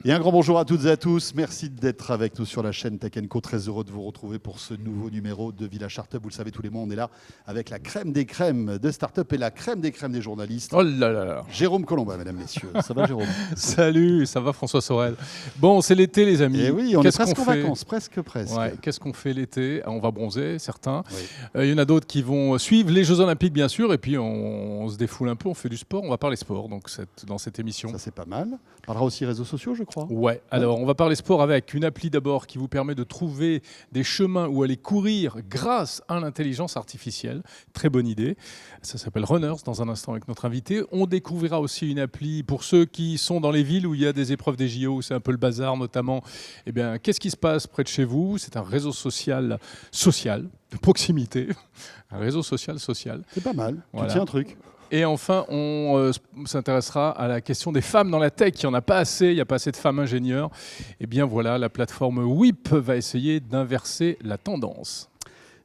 Et un grand bonjour à toutes et à tous. Merci d'être avec nous sur la chaîne Tech & Co. Très heureux de vous retrouver pour ce nouveau numéro de Village Startup. Vous le savez, tous les mois, on est là avec la crème des crèmes de Startup et la crème des journalistes. Oh là là là. Jérôme Colomba, mesdames, messieurs. Ça va, Jérôme? Salut, ça va François Sorel. Bon, c'est l'été les amis. Et oui, on est Qu'est-ce presque qu'on en fait vacances, presque. Ouais, qu'est-ce qu'on fait l'été? On va bronzer, certains. Oui. Il y en a d'autres qui vont suivre les Jeux Olympiques, bien sûr, et puis on se défoule un peu, on fait du sport, on va parler sport donc, dans cette émission. Ça, c'est pas mal. On parlera aussi réseaux sociaux, je crois. Ouais, alors on va parler sport avec une appli d'abord qui vous permet de trouver des chemins où aller courir grâce à l'intelligence artificielle. Très bonne idée. Ça s'appelle Runners dans un instant avec notre invité. On découvrira aussi une appli pour ceux qui sont dans les villes où il y a des épreuves des JO, où c'est un peu le bazar notamment. Eh bien, qu'est-ce qui se passe près de chez vous? C'est un réseau social, de proximité. Un réseau social. C'est pas mal. Voilà. Tu tiens un truc. Et enfin, on s'intéressera à la question des femmes dans la tech. Il n'y en a pas assez, il n'y a pas assez de femmes ingénieurs. Eh bien voilà, la plateforme Whip va essayer d'inverser la tendance.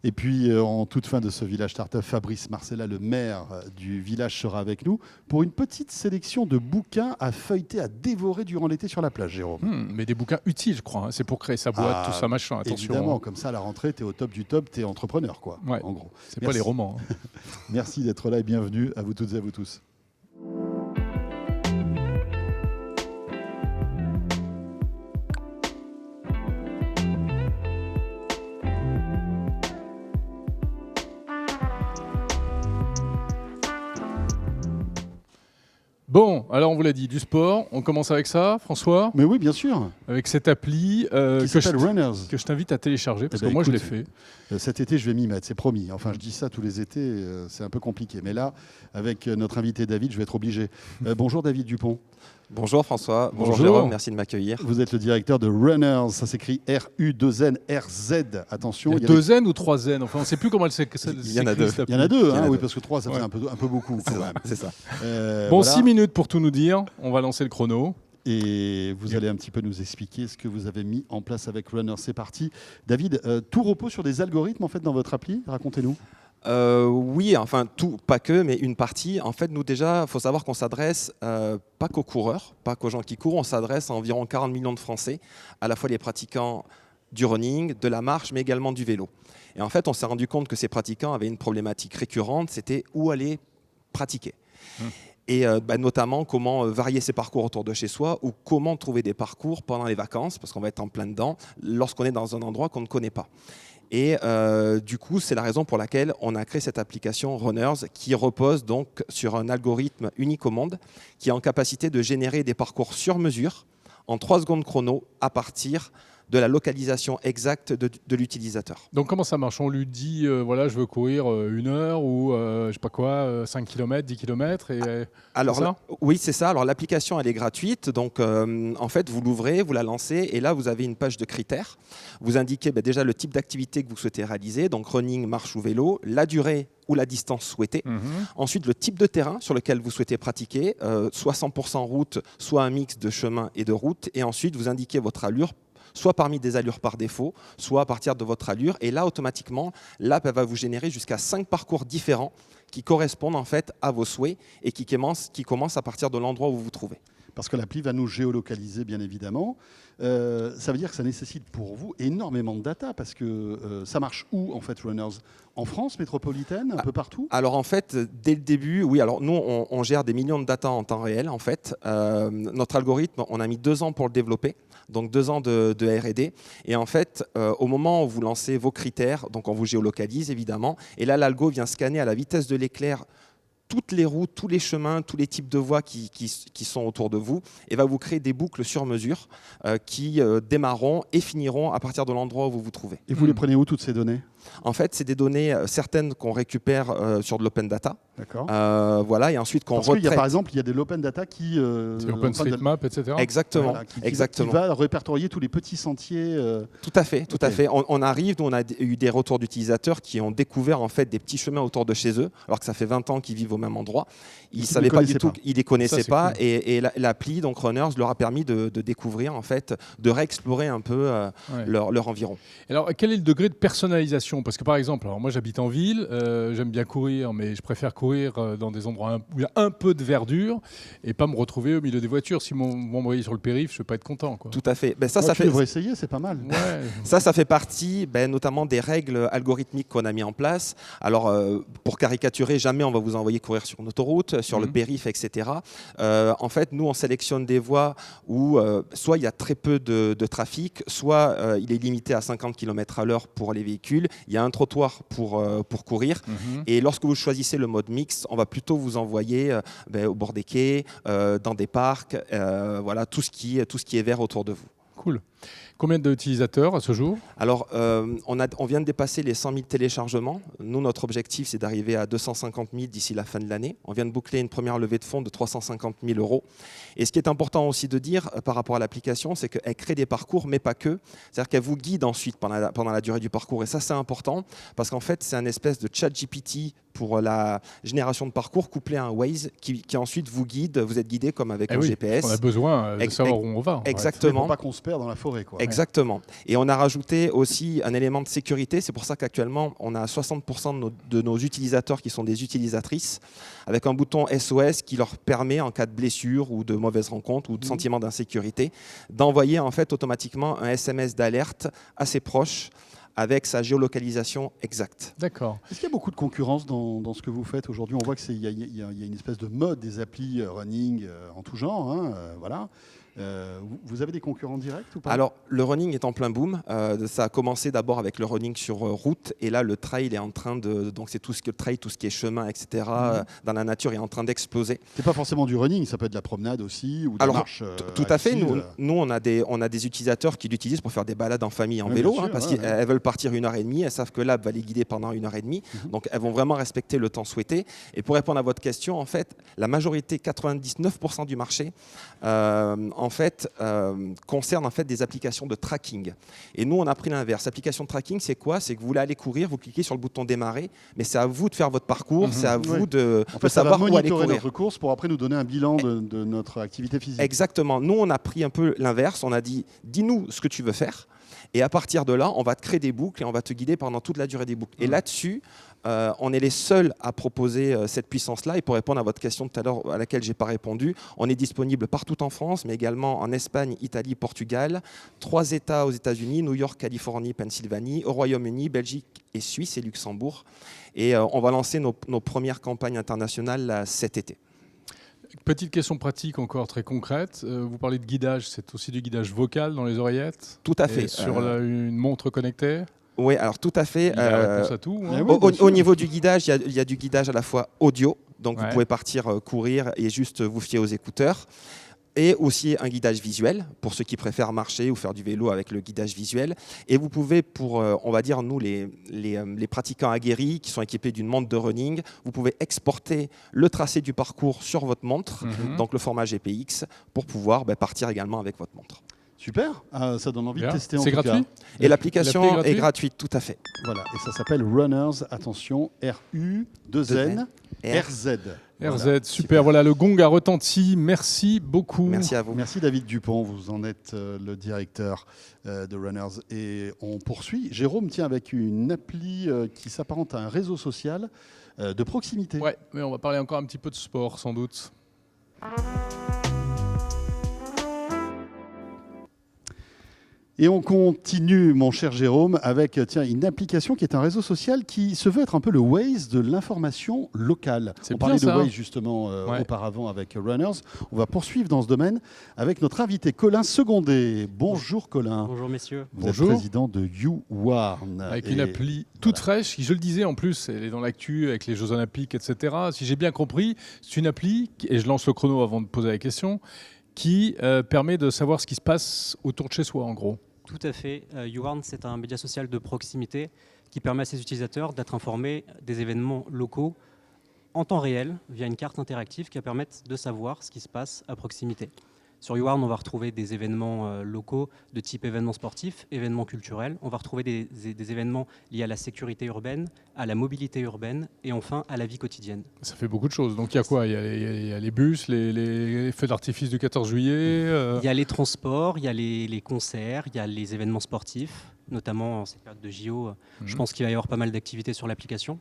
Et puis, en toute fin de ce Village Startup, Fabrice Marcella, le maire du village, sera avec nous pour une petite sélection de bouquins à feuilleter, à dévorer durant l'été sur la plage, Jérôme. Mais des bouquins utiles, je crois. Hein. C'est pour créer sa boîte, tout ça, machin. Attention. Évidemment, hein. comme ça, à la rentrée, tu es au top du top, tu es entrepreneur, quoi, Ouais. en gros. C'est Merci. pas les romans. Hein. Merci d'être là et bienvenue à vous toutes et à vous tous. Bon, alors on vous l'a dit, du sport. On commence avec ça, François, Mais oui, bien sûr. avec cette appli Qui que s'appelle Runners. je t'invite à télécharger parce Eh ben, que moi je l'ai écoute, fait. Cet été, je vais m'y mettre, c'est promis. Enfin, je dis ça tous les étés, c'est un peu compliqué. Mais là, avec notre invité David, je vais être obligé. Bonjour David Dupont. Bonjour François, bonjour Bonjour. Jérôme, merci de m'accueillir. Vous êtes le directeur de Runners. Ça s'écrit R-U-2-N-R-Z. Attention. Il y a 2 N ou 3 N, enfin on ne sait plus comment elle s'écrit. Il y en a deux. Il y en a deux, Il y en a oui, deux. parce que 3, ça fait un peu beaucoup. Quand même. C'est ça. Bon, Voilà. 6 minutes pour tout nous dire. On va lancer le chrono. Et vous allez un petit peu nous expliquer ce que vous avez mis en place avec Runners. C'est parti. David, tout repose sur des algorithmes en fait dans votre appli. Racontez-nous. Oui, enfin tout, pas que, mais une partie. En fait, nous déjà, il faut savoir qu'on s'adresse pas qu'aux coureurs, pas qu'aux gens qui courent, on s'adresse à environ 40 millions de Français, à la fois les pratiquants du running, de la marche, mais également du vélo. Et en fait, on s'est rendu compte que ces pratiquants avaient une problématique récurrente, c'était où aller pratiquer. Et notamment comment varier ses parcours autour de chez soi ou comment trouver des parcours pendant les vacances, parce qu'on va être en plein dedans, lorsqu'on est dans un endroit qu'on ne connaît pas. Et du coup, c'est la raison pour laquelle on a créé cette application Runners qui repose donc sur un algorithme unique au monde qui est en capacité de générer des parcours sur mesure en 3 secondes chrono à partir de la localisation exacte de l'utilisateur. Donc comment ça marche? On lui dit, voilà, je veux courir 1 heure ou je sais pas quoi, 5 km, 10 km et Alors, c'est ça oui, c'est ça. Alors l'application, elle est gratuite. Donc en fait, vous l'ouvrez, vous la lancez et là, vous avez une page de critères. Vous indiquez déjà le type d'activité que vous souhaitez réaliser, donc running, marche ou vélo, la durée ou la distance souhaitée. Ensuite, le type de terrain sur lequel vous souhaitez pratiquer, soit 100% route, soit un mix de chemin et de route. Et ensuite, vous indiquez votre allure, soit parmi des allures par défaut, soit à partir de votre allure. Et là, automatiquement, l'app va vous générer jusqu'à 5 parcours différents qui correspondent en fait à vos souhaits et qui commencent à partir de l'endroit où vous vous trouvez. Parce que l'appli va nous géolocaliser, bien évidemment. Ça veut dire que ça nécessite pour vous énormément de data, parce que ça marche où, en fait, Runners? En France métropolitaine, un peu partout? Alors en fait, dès le début, oui, alors nous, on gère des millions de data en temps réel, en fait. Notre algorithme, on a mis 2 ans pour le développer, donc 2 ans de R&D. Et en fait, au moment où vous lancez vos critères, donc on vous géolocalise, évidemment, et là, l'algo vient scanner à la vitesse de l'éclair toutes les routes, tous les chemins, tous les types de voies qui sont autour de vous et va vous créer des boucles sur mesure qui démarreront et finiront à partir de l'endroit où vous vous trouvez. Et vous les prenez où, toutes ces données? En fait, c'est des données certaines qu'on récupère sur de l'open data. D'accord. Voilà, et ensuite qu'on Parce qu'il y a, retraite. par exemple, il y a de l'open data qui... C'est OpenStreetMap, etc. Exactement, Voilà, qui exactement. va répertorier tous les petits sentiers. Tout à fait, tout Ok. à fait. On arrive, nous on a eu des retours d'utilisateurs qui ont découvert en fait des petits chemins autour de chez eux, alors que ça fait 20 ans qu'ils vivent au même endroit. Ils Ils savaient ne pas du connaissaient tout, pas. ils les connaissaient Ça, c'est pas, cool. et l'appli donc Runners leur a permis de découvrir en fait, de réexplorer un peu Ouais. leur environ. Alors, quel est le degré de personnalisation question, parce que par exemple, alors moi j'habite en ville, j'aime bien courir, mais je préfère courir dans des endroits où il y a un peu de verdure et pas me retrouver au milieu des voitures. Si vont m'envoyer sur le périph', je ne vais pas être content, quoi. Tout à fait. Ben, ça Tu fait... devrais essayer, c'est pas mal. Ouais. Ça fait partie notamment des règles algorithmiques qu'on a mis en place. Alors, pour caricaturer, jamais on va vous envoyer courir sur une autoroute, sur le périph', etc. En fait, nous, on sélectionne des voies où soit il y a très peu de trafic, soit il est limité à 50 km/h pour les véhicules. Il y a un trottoir pour courir. Et lorsque vous choisissez le mode mixte, on va plutôt vous envoyer au bord des quais, dans des parcs, voilà, tout ce qui est vert autour de vous. Cool. Combien d'utilisateurs à ce jour? Alors, on vient de dépasser les 100 000 téléchargements. Nous, notre objectif, c'est d'arriver à 250 000 d'ici la fin de l'année. On vient de boucler une première levée de fonds de 350 000 euros. Et ce qui est important aussi de dire par rapport à l'application, c'est qu'elle crée des parcours, mais pas que. C'est-à-dire qu'elle vous guide ensuite pendant la durée du parcours. Et ça, c'est important parce qu'en fait, c'est un espèce de chat GPT pour la génération de parcours couplé à un Waze qui ensuite vous guide. Vous êtes guidé comme avec un GPS. On a besoin de savoir où on va. Exactement. Pour pas qu'on se perd dans la forêt, quoi. Exactement. Et on a rajouté aussi un élément de sécurité. C'est pour ça qu'actuellement, on a 60% de nos utilisateurs qui sont des utilisatrices, avec un bouton SOS qui leur permet, en cas de blessure ou de mauvaise rencontre ou de sentiment d'insécurité, d'envoyer en fait automatiquement un SMS d'alerte assez proche avec sa géolocalisation exacte. D'accord. Est-ce qu'il y a beaucoup de concurrence dans ce que vous faites aujourd'hui? On voit qu'il y a une espèce de mode des applis running en tout genre, hein, voilà. Vous avez des concurrents directs ou pas? Alors, le running est en plein boom. Ça a commencé d'abord avec le running sur route. Et là, le trail est en train de... Donc, c'est tout ce qui est chemin, etc. Dans la nature est en train d'exploser. C'est pas forcément du running, ça peut être de la promenade aussi ou de la marche. Tout à fait. active. Nous, on a des utilisateurs qui l'utilisent pour faire des balades en famille en Oui, vélo. bien sûr, parce qu'elles veulent partir 1h30. Elles savent que l'app va les guider pendant 1h30. Donc, elles vont vraiment respecter le temps souhaité. Et pour répondre à votre question, en fait, la majorité, 99% du marché, concerne en fait des applications de tracking. Et nous, on a pris l'inverse. L'application de tracking, c'est quoi? C'est que vous voulez aller courir, vous cliquez sur le bouton démarrer, mais c'est à vous de faire votre parcours, c'est à vous de savoir où aller courir. Notre course pour après nous donner un bilan de notre activité physique. Exactement. Nous, on a pris un peu l'inverse. On a dit, dis-nous ce que tu veux faire. Et à partir de là, on va te créer des boucles et on va te guider pendant toute la durée des boucles. Et là-dessus, on est les seuls à proposer cette puissance-là. Et pour répondre à votre question tout à l'heure à laquelle je n'ai pas répondu, on est disponible partout en France, mais également en Espagne, Italie, Portugal, 3 États aux États-Unis, New York, Californie, Pennsylvanie, au Royaume-Uni, Belgique et Suisse et Luxembourg. Et on va lancer nos premières campagnes internationales cet été. Petite question pratique encore très concrète. Vous parlez de guidage, c'est aussi du guidage vocal dans les oreillettes? Tout à fait. Sur une montre connectée? Oui, alors tout à fait. Il y a la réponse à tout. Hein. Au niveau du guidage, il y a du guidage à la fois audio, donc vous pouvez partir courir et juste vous fier aux écouteurs. Et aussi un guidage visuel, pour ceux qui préfèrent marcher ou faire du vélo avec le guidage visuel. Et vous pouvez, pour, on va dire, nous, les pratiquants aguerris qui sont équipés d'une montre de running, vous pouvez exporter le tracé du parcours sur votre montre, donc le format GPX, pour pouvoir partir également avec votre montre. Super, ça donne envie de tester en tout cas. C'est gratuit? Et l'application est gratuite, tout à fait. Voilà, et ça s'appelle Runners, attention, R-U-2-N, R-Z. RZ, super. Voilà, le gong a retenti. Merci beaucoup. Merci à vous. Merci David Dupont, vous en êtes le directeur de Runners. Et on poursuit. Jérôme, tiens, avec une appli qui s'apparente à un réseau social de proximité. Ouais, mais on va parler encore un petit peu de sport, sans doute. Et on continue, mon cher Jérôme, avec une application qui est un réseau social qui se veut être un peu le Waze de l'information locale. On parlait de Waze justement auparavant avec Runners. On va poursuivre dans ce domaine avec notre invité Colin Secondé. Bonjour Colin. Bonjour messieurs. Vous êtes président de YouWarn. Avec une appli toute fraîche, qui, je le disais en plus, elle est dans l'actu avec les Jeux Olympiques, etc. Si j'ai bien compris, c'est une appli, et je lance le chrono avant de poser la question, qui permet de savoir ce qui se passe autour de chez soi, en gros. Tout à fait. YouWarn, c'est un média social de proximité qui permet à ses utilisateurs d'être informés des événements locaux en temps réel via une carte interactive qui va permettre de savoir ce qui se passe à proximité. Sur YouWarn, on va retrouver des événements locaux de type événements sportifs, événements culturels. On va retrouver des événements liés à la sécurité urbaine, à la mobilité urbaine et enfin à la vie quotidienne. Ça fait beaucoup de choses. Donc il y a quoi? Il y a les bus, les feux d'artifice du 14 juillet Il y a les transports, il y a les concerts, il y a les événements sportifs. notamment en cette période de JO. Je pense qu'il va y avoir pas mal d'activités sur l'application.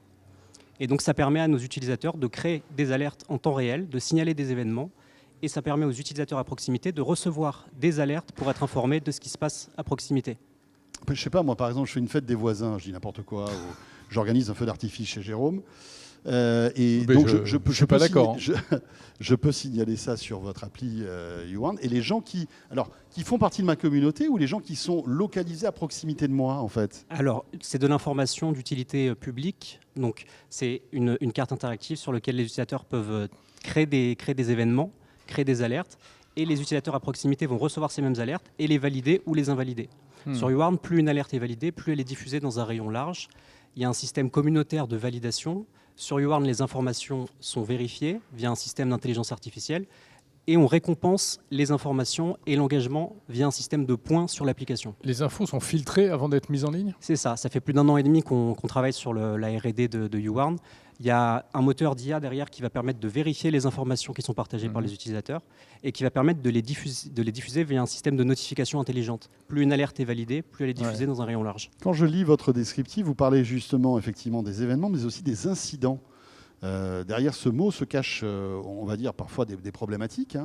Et donc ça permet à nos utilisateurs de créer des alertes en temps réel, de signaler des événements, et ça permet aux utilisateurs à proximité de recevoir des alertes pour être informés de ce qui se passe à proximité. Je sais pas, moi par exemple, je fais une fête des voisins, je dis n'importe quoi, ou j'organise un feu d'artifice chez Jérôme. Donc je pas d'accord. Je peux signaler ça sur votre appli YouWarn. Et les gens qui font partie de ma communauté ou les gens qui sont localisés à proximité de moi, en fait? Alors, c'est de l'information d'utilité publique. Donc, c'est une carte interactive sur laquelle les utilisateurs peuvent créer des événements, créer des alertes. Et les utilisateurs à proximité vont recevoir ces mêmes alertes et les valider ou les invalider. Sur YouWarn, plus une alerte est validée, plus elle est diffusée dans un rayon large. Il y a un système communautaire de validation. Sur YouWarn, les informations sont vérifiées via un système d'intelligence artificielle et on récompense les informations et l'engagement via un système de points sur l'application. Les infos sont filtrées avant d'être mises en ligne? C'est ça. Ça fait plus d'1 an et demi qu'on travaille sur la R&D de YouWarn. Il y a un moteur d'IA derrière qui va permettre de vérifier les informations qui sont partagées par les utilisateurs et qui va permettre de les diffuser via un système de notification intelligente. Plus une alerte est validée, plus elle est diffusée dans un rayon large. Quand je lis votre descriptif, vous parlez justement effectivement des événements, mais aussi des incidents. Derrière ce mot se cachent, on va dire, parfois des problématiques.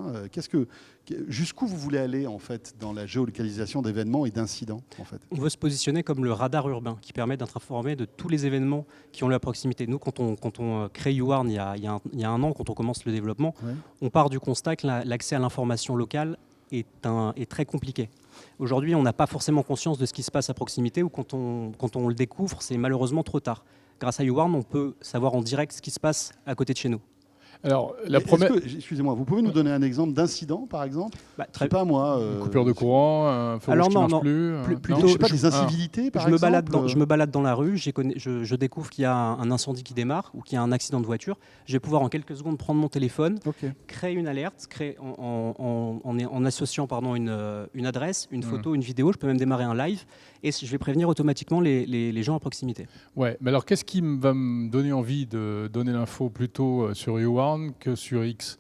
Jusqu'où vous voulez aller en fait dans la géolocalisation d'événements et d'incidents en fait? On veut se positionner comme le radar urbain qui permet d'être informé de tous les événements qui ont lieu à proximité. Nous, quand on crée YouWarn il y a un an, quand on commence le développement, on part du constat que l'accès à l'information locale est très compliqué. Aujourd'hui, on n'a pas forcément conscience de ce qui se passe à proximité ou quand on le découvre, c'est malheureusement trop tard. Grâce à YouWarn, on peut savoir en direct ce qui se passe à côté de chez nous. Alors, la première... Excusez-moi, vous pouvez nous donner un exemple d'incident, par exemple? Je sais pas moi. Une coupure de courant, un feu rouge qui ne marche plus. Plutôt, je sais pas, des incivilités, par exemple. Je me balade dans la rue, je découvre qu'il y a un incendie qui démarre ou qu'il y a un accident de voiture. Je vais pouvoir en quelques secondes prendre mon téléphone, créer une alerte, en associant une adresse, une photo, une vidéo. Je peux même démarrer un live et je vais prévenir automatiquement les gens à proximité. Ouais, mais alors qu'est-ce qui va me donner envie de donner l'info plutôt sur YouWarn que sur X?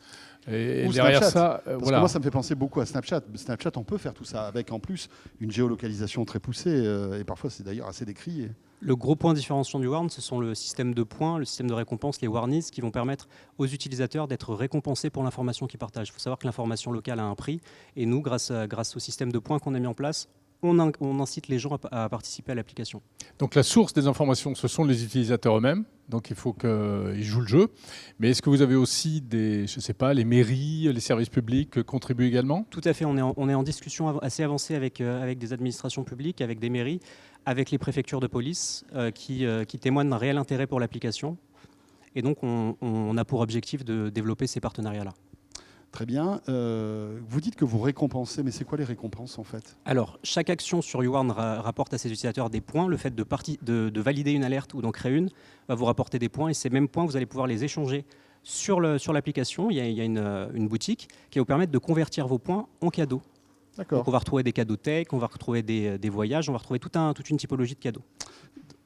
Et derrière ça, parce que moi, ça me fait penser beaucoup à Snapchat. Snapchat, on peut faire tout ça avec en plus une géolocalisation très poussée et parfois c'est d'ailleurs assez décrié. Le gros point différenciant du YouWarn, ce sont le système de points, le système de récompense, les warnies, qui vont permettre aux utilisateurs d'être récompensés pour l'information qu'ils partagent. Il faut savoir que l'information locale a un prix et nous, grâce au système de points qu'on a mis en place, on incite les gens à participer à l'application. Donc la source des informations, ce sont les utilisateurs eux-mêmes. Donc il faut qu'ils jouent le jeu. Mais est-ce que vous avez aussi les mairies, les services publics contribuent également? Tout à fait. On est en discussion assez avancée avec des administrations publiques, avec des mairies, avec les préfectures de police qui témoignent d'un réel intérêt pour l'application. Et donc on a pour objectif de développer ces partenariats-là. Très bien. Vous dites que vous récompensez, mais c'est quoi les récompenses en fait? Alors, chaque action sur YouWarn rapporte à ses utilisateurs des points. Le fait de valider une alerte ou d'en créer une va vous rapporter des points et ces mêmes points, vous allez pouvoir les échanger sur l'application. Il y a une boutique qui va vous permettre de convertir vos points en cadeaux. D'accord. Donc, on va retrouver des cadeaux tech, on va retrouver des voyages, on va retrouver toute une typologie de cadeaux.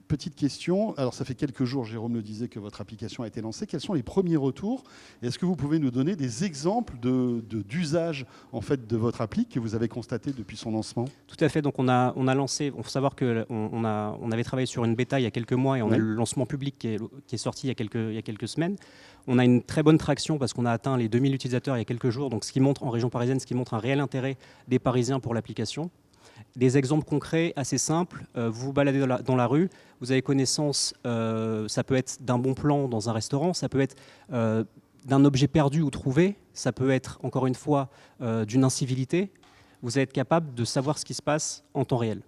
Petite question, alors ça fait quelques jours, Jérôme le disait, que votre application a été lancée. Quels sont les premiers retours? Est-ce que vous pouvez nous donner des exemples d'usage en fait, de votre appli que vous avez constaté depuis son lancement? Tout à fait, donc on a lancé, il faut savoir qu'on avait travaillé sur une bêta il y a quelques mois et on a le lancement public qui est sorti il y a quelques semaines. On a une très bonne traction parce qu'on a atteint les 2000 utilisateurs il y a quelques jours, donc en région parisienne, ce qui montre un réel intérêt des Parisiens pour l'application. Des exemples concrets assez simples, vous vous baladez dans la rue, vous avez connaissance, ça peut être d'un bon plan dans un restaurant, ça peut être d'un objet perdu ou trouvé, ça peut être encore une fois d'une incivilité. Vous allez être capable de savoir ce qui se passe en temps réel.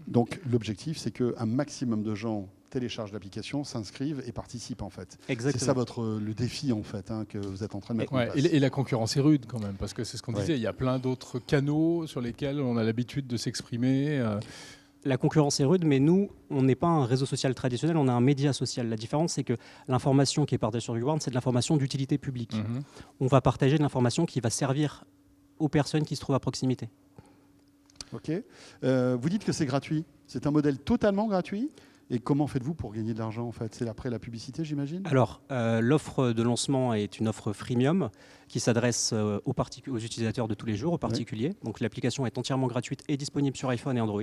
Donc l'objectif, c'est qu'un maximum de gens téléchargent l'application, s'inscrivent et participent en fait. Exactement. C'est ça le défi en fait que vous êtes en train de mettre en place. Et la concurrence est rude quand même, parce que c'est ce qu'on disait, il y a plein d'autres canaux sur lesquels on a l'habitude de s'exprimer. La concurrence est rude, mais nous, on n'est pas un réseau social traditionnel, on est un média social. La différence, c'est que l'information qui est partagée sur YouWarn, c'est de l'information d'utilité publique. On va partager de l'information qui va servir aux personnes qui se trouvent à proximité. Ok. Vous dites que c'est gratuit. C'est un modèle totalement gratuit. Et comment faites-vous pour gagner de l'argent en fait? C'est après la publicité, j'imagine? Alors, l'offre de lancement est une offre freemium qui s'adresse aux utilisateurs de tous les jours, aux particuliers. Donc l'application est entièrement gratuite et disponible sur iPhone et Android.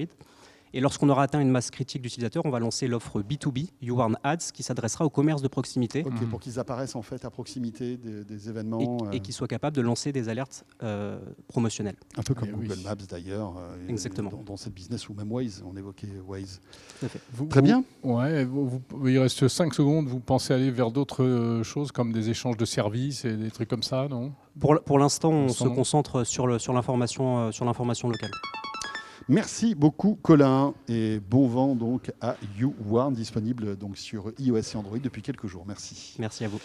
Et lorsqu'on aura atteint une masse critique d'utilisateurs, on va lancer l'offre B2B, YouWarn Ads, qui s'adressera au commerce de proximité. Pour qu'ils apparaissent en fait à proximité des événements. Et qu'ils soient capables de lancer des alertes promotionnelles. Un peu comme Google Maps d'ailleurs. Exactement. Dans cette business, ou même Waze, on évoquait Waze. Tout à fait. Très bien. Il reste 5 secondes. Vous pensez aller vers d'autres choses comme des échanges de services et des trucs comme ça, non ? Pour l'instant, on se concentre sur l'information locale. Merci beaucoup Colin et bon vent donc à YouWarn, disponible donc sur iOS et Android depuis quelques jours. Merci. Merci à vous.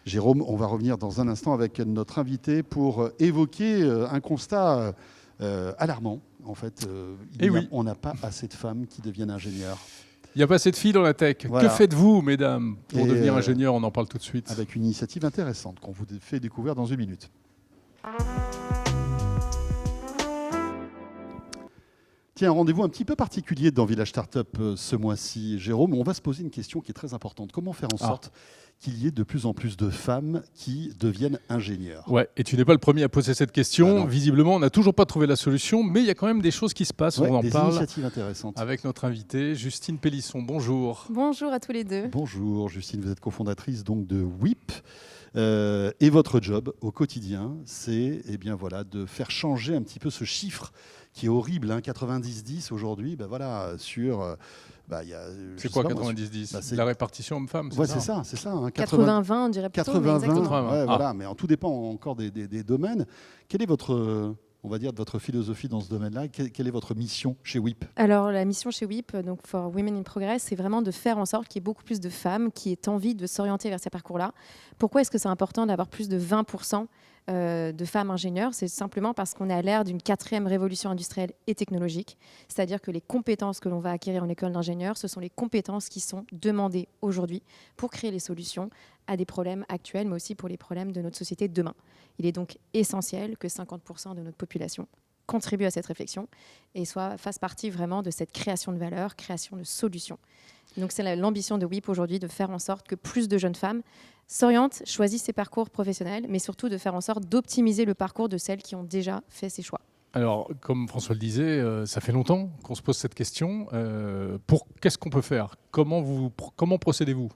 Jérôme, on va revenir dans un instant avec notre invité pour évoquer un constat alarmant. En fait, on n'a pas assez de femmes qui deviennent ingénieurs. Il n'y a pas assez de filles dans la tech. Voilà. Que faites-vous, mesdames, pour devenir ingénieur ? On en parle tout de suite. Avec une initiative intéressante qu'on vous fait découvrir dans une minute. Tiens, un rendez-vous un petit peu particulier dans Village Startup ce mois-ci, Jérôme. On va se poser une question qui est très importante. Comment faire en sorte qu'il y ait de plus en plus de femmes qui deviennent ingénieurs ? Ouais, et tu n'es pas le premier à poser cette question. Visiblement, on n'a toujours pas trouvé la solution, mais il y a quand même des choses qui se passent. On en des parle initiatives intéressantes. Avec notre invitée, Justine Pélisson. Bonjour. Bonjour à tous les deux. Bonjour, Justine. Vous êtes cofondatrice donc de Whip. Et votre job au quotidien, c'est de faire changer un petit peu ce chiffre qui est horrible, 90-10 aujourd'hui. Sur... c'est quoi 90-10 La répartition homme-femme, c'est ça. 80-20, on dirait plutôt. 80-20, voilà, mais tout dépend encore des domaines. Quelle est votre philosophie dans ce domaine-là ? Quelle est votre mission chez Whip ? Alors, la mission chez Whip, donc for Women in Progress, c'est vraiment de faire en sorte qu'il y ait beaucoup plus de femmes qui aient envie de s'orienter vers ces parcours-là. Pourquoi est-ce que c'est important d'avoir plus de 20% de femmes ingénieurs ? C'est simplement parce qu'on est à l'ère d'une 4e révolution industrielle et technologique. C'est-à-dire que les compétences que l'on va acquérir en école d'ingénieur, ce sont les compétences qui sont demandées aujourd'hui pour créer les solutions à des problèmes actuels, mais aussi pour les problèmes de notre société de demain. Il est donc essentiel que 50% de notre population contribue à cette réflexion et fasse partie vraiment de cette création de valeur, création de solutions. Donc c'est l'ambition de WIP aujourd'hui, de faire en sorte que plus de jeunes femmes s'orientent, choisissent ces parcours professionnels, mais surtout de faire en sorte d'optimiser le parcours de celles qui ont déjà fait ces choix. Alors, comme François le disait, ça fait longtemps qu'on se pose cette question. Qu'est-ce qu'on peut faire ? Comment procédez-vous ?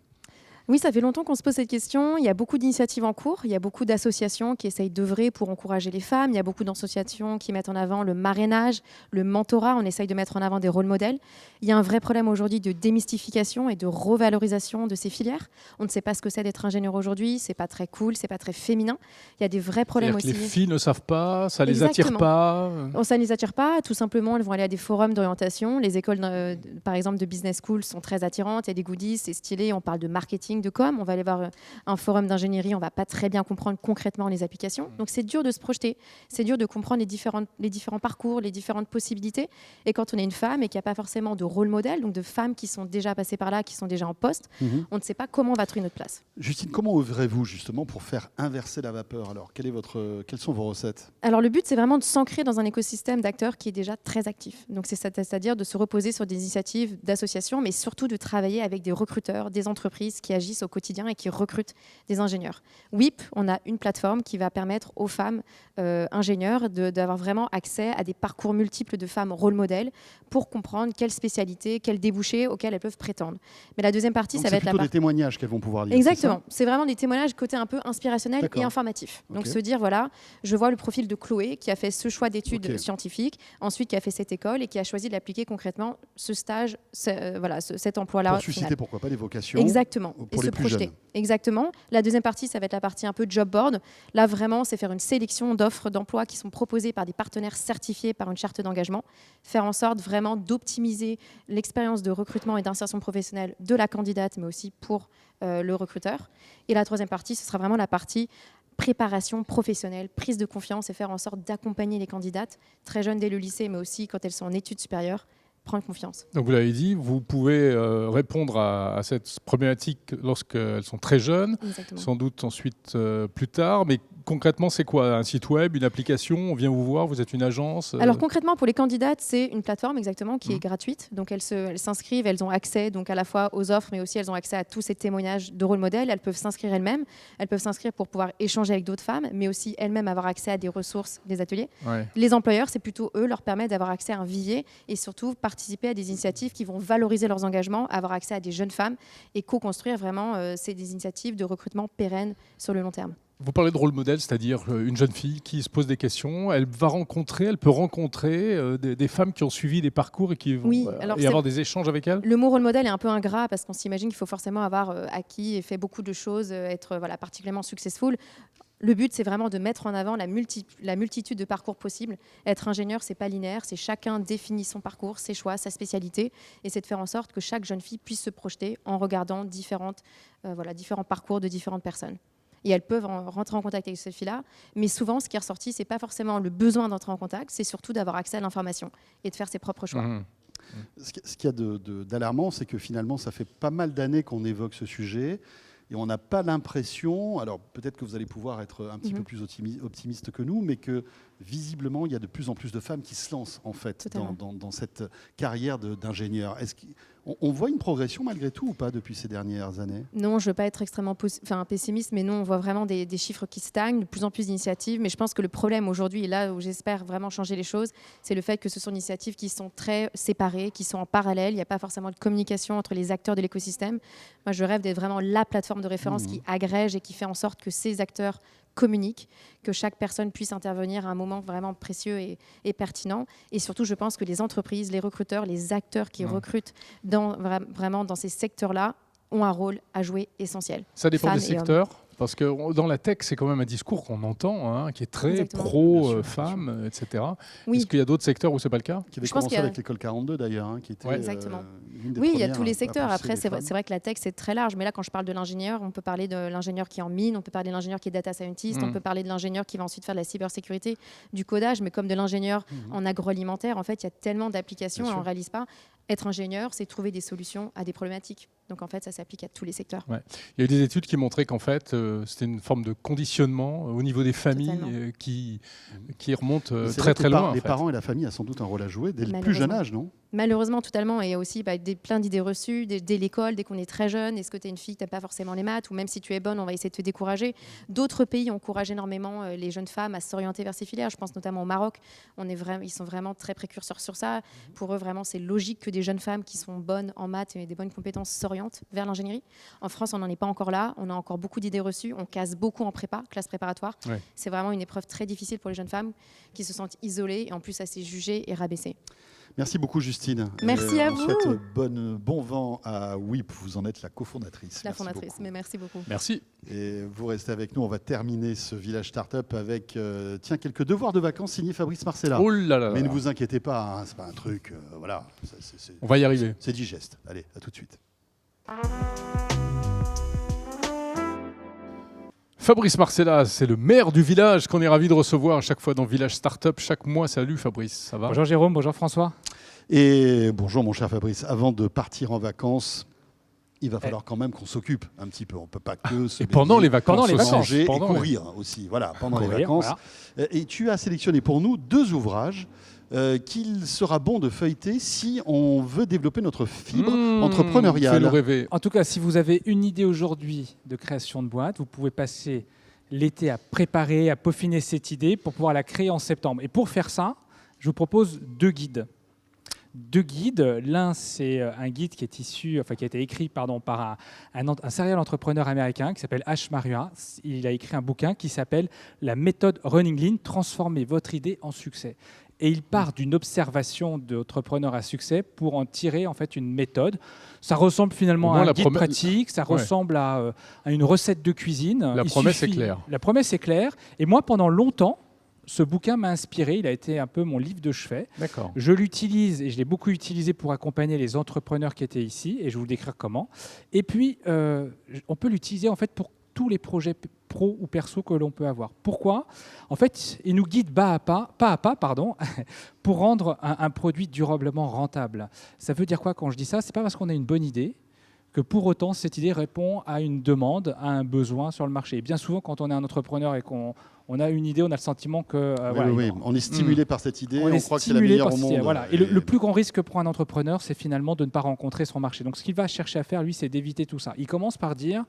Oui, ça fait longtemps qu'on se pose cette question. Il y a beaucoup d'initiatives en cours. Il y a beaucoup d'associations qui essayent d'œuvrer pour encourager les femmes. Il y a beaucoup d'associations qui mettent en avant le marrainage, le mentorat. On essaye de mettre en avant des rôles modèles. Il y a un vrai problème aujourd'hui de démystification et de revalorisation de ces filières. On ne sait pas ce que c'est d'être ingénieur aujourd'hui. C'est pas très cool, c'est pas très féminin. Il y a des vrais problèmes aussi. Les filles ne savent pas, ça les attire pas. Ça ne les attire pas. Tout simplement, elles vont aller à des forums d'orientation. Les écoles, par exemple, de business school sont très attirantes. Il y a des goodies, c'est stylé. On parle de marketing, de com, on va aller voir un forum d'ingénierie, on va pas très bien comprendre concrètement les applications. Donc c'est dur de se projeter, c'est dur de comprendre les différents parcours, les différentes possibilités. Et quand on est une femme et qu'il n'y a pas forcément de rôle modèle, donc de femmes qui sont déjà passées par là, qui sont déjà en poste, on ne sait pas comment on va trouver notre place. Justine, comment œuvrez-vous justement pour faire inverser la vapeur ? Alors, quelles sont vos recettes ? Alors le but, c'est vraiment de s'ancrer dans un écosystème d'acteurs qui est déjà très actif. Donc c'est-à-dire de se reposer sur des initiatives d'associations, mais surtout de travailler avec des recruteurs, des entreprises qui agissent au quotidien et qui recrutent des ingénieurs. WIP, on a une plateforme qui va permettre aux femmes ingénieurs d'avoir vraiment accès à des parcours multiples de femmes rôle modèles pour comprendre quelles spécialités, quels débouchés auxquels elles peuvent prétendre. Mais la deuxième partie, ça va être la partie... des témoignages qu'elles vont pouvoir lire. Exactement. C'est vraiment des témoignages côté un peu inspirationnel et informatif. Donc Okay. se dire, voilà, je vois le profil de Chloé qui a fait ce choix d'études scientifiques, ensuite qui a fait cette école et qui a choisi de l'appliquer concrètement, ce stage, cet emploi-là. Pour susciter, pourquoi pas, des vocations. Exactement. Pour et se projeter. Jeunes. Exactement. La deuxième partie, ça va être la partie un peu job board. Là, vraiment, c'est faire une sélection d'offres d'emploi qui sont proposées par des partenaires certifiés par une charte d'engagement. Faire en sorte vraiment d'optimiser l'expérience de recrutement et d'insertion professionnelle de la candidate, mais aussi pour le recruteur. Et la troisième partie, ce sera vraiment la partie préparation professionnelle, prise de confiance et faire en sorte d'accompagner les candidates, très jeunes dès le lycée, mais aussi quand elles sont en études supérieures, prendre confiance. Donc vous l'avez dit, vous pouvez répondre à cette problématique lorsqu'elles sont très jeunes, Exactement. Sans doute ensuite plus tard, mais concrètement c'est quoi ? Un site web, une application ? On vient vous voir, vous êtes une agence Alors concrètement pour les candidates, c'est une plateforme exactement qui est gratuite, donc elles s'inscrivent, elles ont accès donc à la fois aux offres, mais aussi elles ont accès à tous ces témoignages de rôle modèle. Elles peuvent s'inscrire elles-mêmes, elles peuvent s'inscrire pour pouvoir échanger avec d'autres femmes, mais aussi elles-mêmes avoir accès à des ressources, des ateliers. Ouais. Les employeurs, c'est plutôt eux, leur permettent d'avoir accès à un vivier et surtout participer participer à des initiatives qui vont valoriser leurs engagements, avoir accès à des jeunes femmes et co-construire vraiment des initiatives de recrutement pérennes sur le long terme. Vous parlez de rôle modèle, c'est-à-dire une jeune fille qui se pose des questions, elle peut rencontrer des femmes qui ont suivi des parcours et qui vont avoir des échanges avec elles. Le mot rôle modèle est un peu ingrat parce qu'on s'imagine qu'il faut forcément avoir acquis et fait beaucoup de choses, être particulièrement successful. Le but, c'est vraiment de mettre en avant la multitude de parcours possibles. Être ingénieur, c'est pas linéaire, c'est chacun définit son parcours, ses choix, sa spécialité, et c'est de faire en sorte que chaque jeune fille puisse se projeter en regardant différents parcours de différentes personnes. Et elles peuvent rentrer en contact avec cette fille-là, mais souvent, ce qui est ressorti, c'est pas forcément le besoin d'entrer en contact, c'est surtout d'avoir accès à l'information et de faire ses propres choix. Ce qu'il y a d'alarmant, c'est que finalement, ça fait pas mal d'années qu'on évoque ce sujet. Et on n'a pas l'impression, alors peut-être que vous allez pouvoir être un petit peu plus optimiste que nous, mais que visiblement, il y a de plus en plus de femmes qui se lancent en fait dans cette carrière d'ingénieur. On voit une progression malgré tout ou pas depuis ces dernières années? Non, je ne veux pas être extrêmement pessimiste, mais non, on voit vraiment des chiffres qui stagnent, de plus en plus d'initiatives. Mais je pense que le problème aujourd'hui, et là où j'espère vraiment changer les choses, c'est le fait que ce sont des initiatives qui sont très séparées, qui sont en parallèle. Il n'y a pas forcément de communication entre les acteurs de l'écosystème. Moi, je rêve d'être vraiment la plateforme de référence qui agrège et qui fait en sorte que ces acteurs communiquent, que chaque personne puisse intervenir à un moment vraiment précieux et pertinent. Et surtout, je pense que les entreprises, les recruteurs, les acteurs qui recrutent vraiment dans ces secteurs-là ont un rôle à jouer essentiel. Ça dépend des secteurs. Parce que dans la tech, c'est quand même un discours qu'on entend, qui est très pro-femmes, etc. Oui. Est-ce qu'il y a d'autres secteurs où ce n'est pas le cas? Qui avait commencé avec l'école 42 d'ailleurs, qui était exactement. Une des oui, il y a premières tous les secteurs. Après, c'est vrai que la tech, c'est très large. Mais là, quand je parle de l'ingénieur, on peut parler de l'ingénieur qui est en mine, on peut parler de l'ingénieur qui est data scientist, on peut parler de l'ingénieur qui va ensuite faire de la cybersécurité, du codage, mais comme de l'ingénieur en agroalimentaire. En fait, il y a tellement d'applications et on ne réalise pas. Être ingénieur, c'est trouver des solutions à des problématiques. Donc en fait, ça s'applique à tous les secteurs. Ouais. Il y a eu des études qui montraient qu'en fait, c'était une forme de conditionnement au niveau des familles qui remonte très très loin. Les parents et la famille ont sans doute un rôle à jouer dès le plus jeune âge, non? Malheureusement, totalement. Et il y a aussi plein d'idées reçues dès l'école, dès qu'on est très jeune. Est-ce que tu es une fille, tu n'aimes pas forcément les maths? Ou même si tu es bonne, on va essayer de te décourager. D'autres pays encouragent énormément les jeunes femmes à s'orienter vers ces filières. Je pense notamment au Maroc. Ils sont vraiment très précurseurs sur ça. Pour eux, vraiment, c'est logique que des jeunes femmes qui sont bonnes en maths et des bonnes compétences s'orientent vers l'ingénierie. En France, on n'en est pas encore là. On a encore beaucoup d'idées reçues. On casse beaucoup en classe préparatoire. Ouais. C'est vraiment une épreuve très difficile pour les jeunes femmes qui se sentent isolées et en plus assez jugées et rabaissées. Merci beaucoup Justine. Merci à vous. On souhaite bon vent à WIP. Vous en êtes la cofondatrice. La fondatrice, mais merci beaucoup. Merci. Et vous restez avec nous. On va terminer ce village startup avec quelques devoirs de vacances signés Fabrice Marcella. Oh là là. Mais ne vous inquiétez pas, c'est pas un truc. Voilà. On va y arriver. C'est digeste. Allez, à tout de suite. Fabrice Marcella, c'est le maire du village qu'on est ravi de recevoir à chaque fois dans Village Startup, chaque mois. Salut Fabrice, ça va? Bonjour Jérôme, bonjour François. Et bonjour mon cher Fabrice, avant de partir en vacances, il va falloir quand même qu'on s'occupe un petit peu. On ne peut pas que se pendant les vacances, manger et courir aussi. Voilà, pendant les vacances. Voilà. Et tu as sélectionné pour nous 2 ouvrages qu'il sera bon de feuilleter si on veut développer notre fibre entrepreneuriale. En tout cas, si vous avez une idée aujourd'hui de création de boîte, vous pouvez passer l'été à préparer, à peaufiner cette idée pour pouvoir la créer en septembre. Et pour faire ça, je vous propose 2 guides. 2 guides. L'un, c'est un guide qui a été écrit par un serial entrepreneur américain qui s'appelle Ash Maurya. Il a écrit un bouquin qui s'appelle « La méthode Running Lean, transformer votre idée en succès ». Et il part d'une observation d'entrepreneur à succès pour en tirer en fait une méthode. Ça ressemble finalement à un guide pratique, ça ressemble à une recette de cuisine. La promesse est claire. La promesse est claire. Et moi, pendant longtemps, ce bouquin m'a inspiré. Il a été un peu mon livre de chevet. D'accord. Je l'utilise et je l'ai beaucoup utilisé pour accompagner les entrepreneurs qui étaient ici. Et je vais vous décrire comment. Et puis, on peut l'utiliser en fait pour tous les projets pro ou perso que l'on peut avoir. Pourquoi? En fait, il nous guide pas à pas, pour rendre un produit durablement rentable. Ça veut dire quoi quand je dis ça? C'est pas parce qu'on a une bonne idée que pour autant cette idée répond à une demande, à un besoin sur le marché. Et bien souvent, quand on est un entrepreneur et qu'on a une idée, on a le sentiment que on est stimulé par cette idée, on croit que c'est la meilleure au monde. Voilà. Et le plus grand risque que prend un entrepreneur, c'est finalement de ne pas rencontrer son marché. Donc ce qu'il va chercher à faire, lui, c'est d'éviter tout ça. Il commence par dire: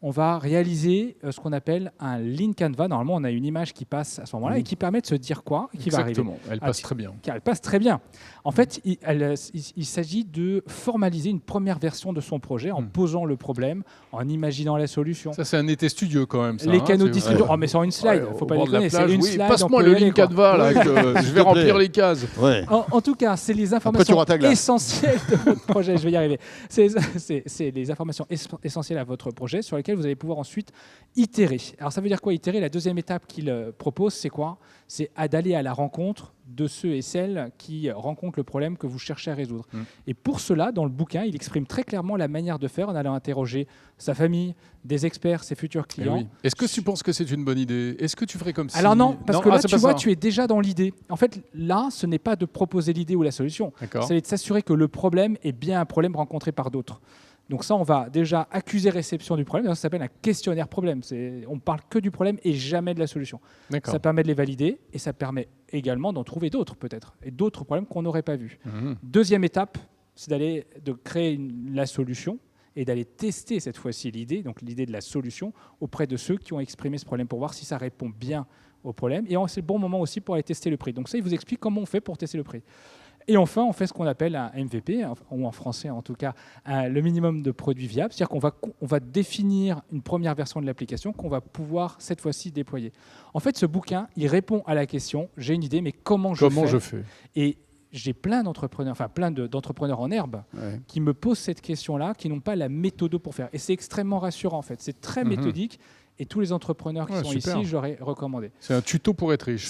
on va réaliser ce qu'on appelle un lean canvas. Normalement, on a une image qui passe à ce moment-là et qui permet de se dire quoi qui va arriver. Exactement, elle passe très bien. Elle passe très bien. En fait, il s'agit de formaliser une première version de son projet en posant le problème, en imaginant la solution. Ça, c'est un été studieux quand même. Ça, les canaux de distribution. Oh, mais sur une slide, il ne faut pas déconner. C'est une slide. Passe-moi le lean canvas, là, je vais remplir les cases. Ouais. En tout cas, c'est les informations essentielles de votre projet. Je vais y arriver. C'est les informations essentielles à votre projet sur lesquelles vous allez pouvoir ensuite itérer. Alors ça veut dire quoi itérer? La deuxième étape qu'il propose, c'est quoi? C'est d'aller à la rencontre de ceux et celles qui rencontrent le problème que vous cherchez à résoudre. Et pour cela, dans le bouquin, il exprime très clairement la manière de faire en allant interroger sa famille, des experts, ses futurs clients. Oui. Est-ce que tu penses que c'est une bonne idée? Est-ce que tu ferais comme si... Alors non, parce que là, tu vois, tu es déjà dans l'idée. En fait, là, ce n'est pas de proposer l'idée ou la solution. C'est de s'assurer que le problème est bien un problème rencontré par d'autres. Donc ça, on va déjà accuser réception du problème. Ça s'appelle un questionnaire problème. On parle que du problème et jamais de la solution. Ça permet de les valider et ça permet également d'en trouver d'autres peut-être et d'autres problèmes qu'on n'aurait pas vus. Deuxième étape, c'est de créer la solution et d'aller tester cette fois-ci l'idée, donc l'idée de la solution, auprès de ceux qui ont exprimé ce problème pour voir si ça répond bien au problème. Et c'est le bon moment aussi pour aller tester le prix. Donc ça, il vous explique comment on fait pour tester le prix. Et enfin, on fait ce qu'on appelle un MVP, ou en français en tout cas, le minimum de produits viables. C'est-à-dire qu'on va définir une première version de l'application qu'on va pouvoir cette fois-ci déployer. En fait, ce bouquin, il répond à la question, j'ai une idée, mais comment je fais? Et j'ai plein d'entrepreneurs en herbe qui me posent cette question-là, qui n'ont pas la méthode pour faire. Et c'est extrêmement rassurant en fait. C'est très méthodique et tous les entrepreneurs qui sont ici, j'aurais recommandé. C'est un tuto pour être riche.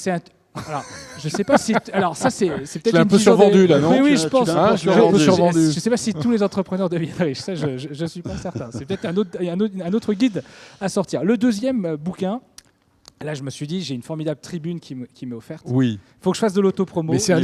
Alors, je sais pas si. Alors, ça, c'est peut-être un peu survendu, là, non? Oui, je pense. Je sais pas si tous les entrepreneurs deviennent riches. Ça, je suis pas certain. C'est peut-être un autre guide à sortir. Le deuxième bouquin. Là, je me suis dit, j'ai une formidable tribune qui m'est offerte. Oui. Il faut que je fasse de l'autopromo. Mais c'est un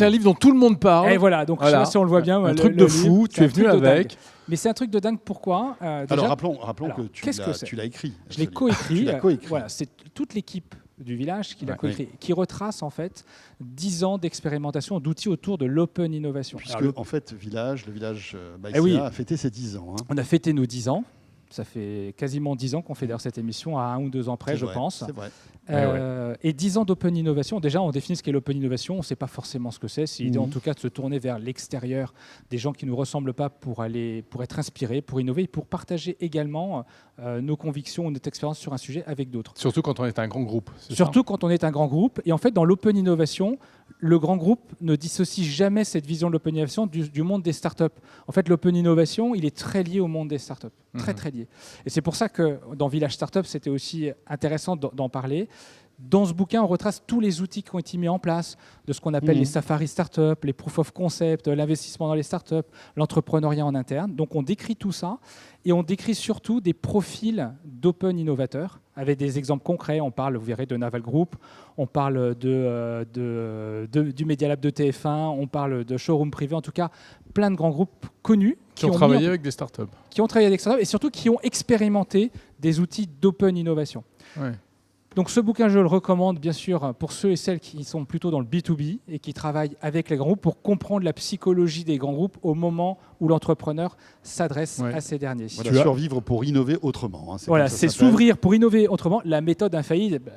livre dont tout le monde parle. Et voilà, donc je sais pas si on le voit bien. Un truc de fou, tu es venu avec. Mais c'est un truc de dingue. Pourquoi? Alors, rappelons que tu l'as écrit. Je l'ai coécrit. coécrit. Voilà, c'est toute l'équipe du village qui l'a coécrit, qui retrace en fait 10 ans d'expérimentation d'outils autour de l'open innovation. Puisque en fait, le village Baïséa a fêté ses 10 ans. On a fêté nos 10 ans. Ça fait quasiment 10 ans qu'on fait d'ailleurs cette émission, à 1 ou 2 ans près, je pense. C'est vrai. Et 10 ans d'open innovation. Déjà, on définit ce qu'est l'open innovation. On ne sait pas forcément ce que c'est. C'est l'idée, en tout cas, de se tourner vers l'extérieur, des gens qui ne nous ressemblent pas pour être inspirés, pour innover et pour partager également nos convictions ou notre expérience sur un sujet avec d'autres. Surtout quand on est un grand groupe. Quand on est un grand groupe. Et en fait, dans l'open innovation, le grand groupe ne dissocie jamais cette vision de l'open innovation du monde des startups. En fait, l'open innovation, il est très lié au monde des startups. Très lié. Et c'est pour ça que dans Village Startup, c'était aussi intéressant d'en parler. Dans ce bouquin, on retrace tous les outils qui ont été mis en place, de ce qu'on appelle les Safari Startup, les Proof of Concept, l'investissement dans les startups, l'entrepreneuriat en interne. Donc on décrit tout ça et on décrit surtout des profils d'open innovateurs avec des exemples concrets. On parle, vous verrez, de Naval Group, on parle du Media Lab de TF1, on parle de Showroom Privé, en tout cas plein de grands groupes connus qui ont travaillé avec des startups. Qui ont travaillé avec des startups et surtout qui ont expérimenté des outils d'open innovation. Ouais. Donc ce bouquin, je le recommande bien sûr pour ceux et celles qui sont plutôt dans le B2B et qui travaillent avec les grands groupes pour comprendre la psychologie des grands groupes au moment où l'entrepreneur s'adresse à ces derniers. Voilà, survivre pour innover autrement. Voilà, c'est s'ouvrir pour innover autrement. La méthode infaillible,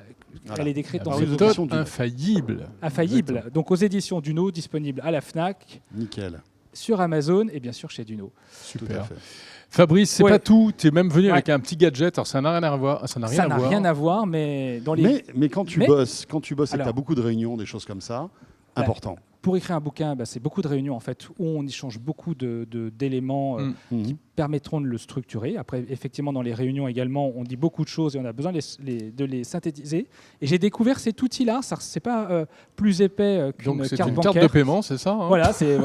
elle est décrite dans les éditions infaillible. Infaillible. Donc aux éditions Duno, disponible à la Fnac. Nickel. Sur Amazon et bien sûr chez Duno. Super. Fabrice, c'est pas tout. Tu es même venu avec un petit gadget. Alors ça n'a rien à voir. Ça n'a rien à voir, mais dans les. Mais quand tu bosses, et que tu as beaucoup de réunions, des choses comme ça, important. Pour écrire un bouquin, c'est beaucoup de réunions en fait où on échange beaucoup d'éléments qui permettront de le structurer. Après, effectivement, dans les réunions également, on dit beaucoup de choses et on a besoin de les synthétiser. Et j'ai découvert cet outil-là. C'est pas plus épais qu'une carte bancaire. C'est une carte de paiement, c'est ça Voilà, c'est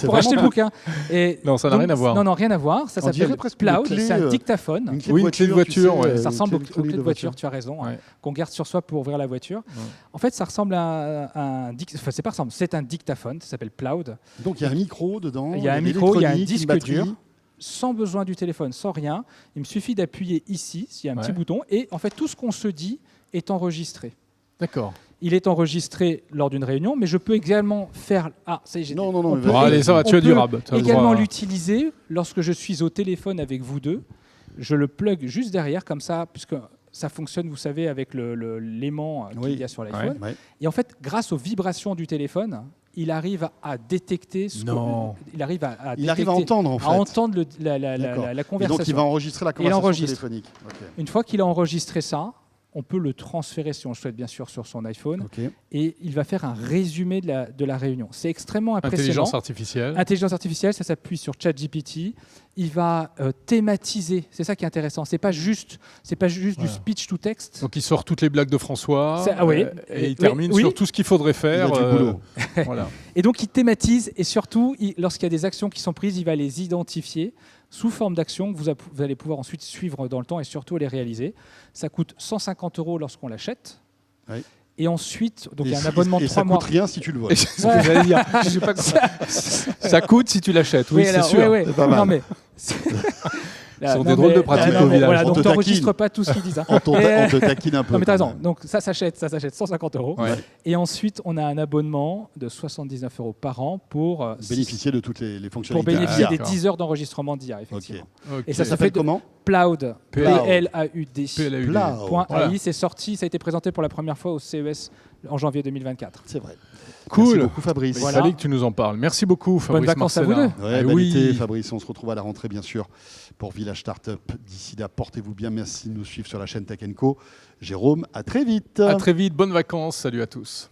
pour acheter le bouquin. Et non, ça n'a rien à voir. Non, rien à voir. Ça s'appelle Cloud. C'est un dictaphone. Une clé de voiture. Ça ressemble aux clés de voiture. Tu as raison. Qu'on garde sur soi pour ouvrir la voiture. En fait, ça ressemble à un dictaphone. Enfin, c'est pas ressemble. C'est un dictaphone. Ça s'appelle Cloud. Donc il y a un micro dedans. Il y a un micro. Il y a un disque dur. Sans besoin du téléphone, sans rien. Il me suffit d'appuyer ici, s'il y a un petit bouton, et en fait, tout ce qu'on se dit est enregistré. D'accord. Il est enregistré lors d'une réunion, mais je peux également faire... Ah, ça y est, allez, ça va, tu as du rab. Également l'utiliser lorsque je suis au téléphone avec vous deux, je le plug juste derrière, comme ça, puisque ça fonctionne, vous savez, avec l'aimant qu'il y a sur l'iPhone. Ouais. Et en fait, grâce aux vibrations du téléphone, il arrive à détecter il arrive à entendre, en fait. À entendre la conversation. Et donc, il va enregistrer la conversation téléphonique. Okay. Une fois qu'il a enregistré ça, on peut le transférer, si on le souhaite, bien sûr, sur son iPhone. Okay. Et il va faire un résumé de la réunion. C'est extrêmement impressionnant. Intelligence artificielle. Intelligence artificielle, ça s'appuie sur ChatGPT. Il va thématiser. C'est ça qui est intéressant. C'est pas juste du speech to text. Donc il sort toutes les blagues de François et il termine sur tout ce qu'il faudrait faire. Il a du boulot. Voilà. Et donc il thématise et surtout, lorsqu'il y a des actions qui sont prises, il va les identifier sous forme d'actions que vous allez pouvoir ensuite suivre dans le temps et surtout les réaliser. Ça coûte 150 € lorsqu'on l'achète. Oui. Et ensuite, donc il y a un abonnement de 3 mois. Et ça coûte rien si tu le vois. C'est ce que j'allais dire. Je sais pas ça coûte si tu l'achètes, oui, c'est sûr. C'est pas mal. Non, mais ce sont des drôles de pratiques au village. Voilà, donc tu n'enregistres pas tout ce qu'ils disent. Hein. On te taquine un peu. Non, mais t'as raison. Donc ça s'achète 150 €. Ouais. Et ensuite, on a un abonnement de 79 € par an pour bénéficier de toutes les fonctionnalités. Pour bénéficier des 10 heures d'enregistrement d'IA, effectivement. Okay. Et ça s'appelle comment? Plaud. P-L-A-U-D. Plaud. C'est sorti, ça a été présenté pour la première fois au CES en janvier 2024. C'est vrai. Cool. Merci beaucoup, Fabrice. Il fallait que tu nous en parles. Merci beaucoup, Fabrice. Bonnes vacances à vous deux. Ouais, bel été, Fabrice. On se retrouve à la rentrée, bien sûr, pour Village Startup. D'ici là, portez-vous bien. Merci de nous suivre sur la chaîne Tech & Co. Jérôme, à très vite. À très vite. Bonnes vacances. Salut à tous.